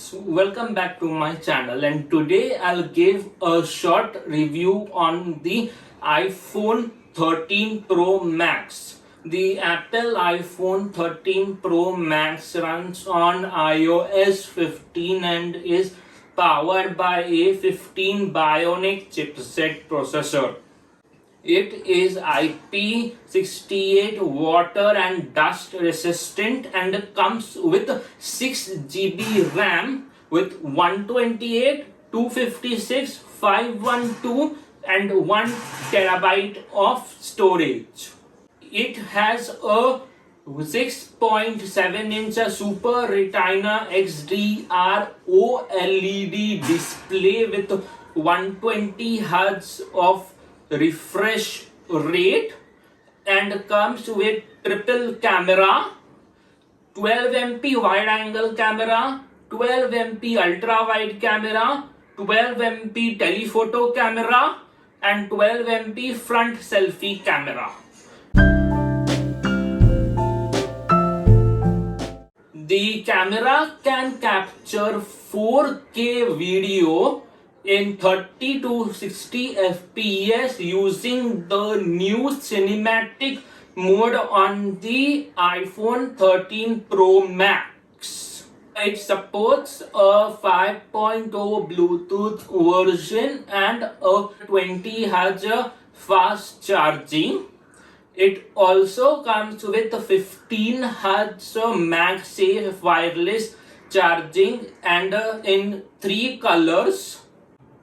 friends, welcome back to my channel, and today I'll give a short review on the iPhone 13 Pro Max. The Apple iPhone 13 Pro Max runs on iOS 15 and is powered by a 15 Bionic chipset processor. It is IP68 water and dust resistant and comes with 6 GB RAM with 128, 256, 512 and 1 terabyte of storage. It has a 6.7-inch Super Retina XDR OLED display with 120 Hz of refresh rate and comes with triple camera, 12MP wide angle camera, 12MP ultra wide camera, 12MP telephoto camera and 12MP front selfie camera. The camera can capture 4K video in 30 to 60 fps using the new cinematic mode on the iPhone 13 Pro Max. It supports a 5.0 Bluetooth version and a 20 Hz fast charging. It also comes with a 15 Hz MagSafe wireless charging and in 3 colors: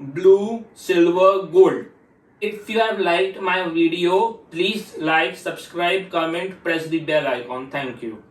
blue, silver, gold. If you have liked my video, please like, subscribe, comment, press the bell icon. Thank you.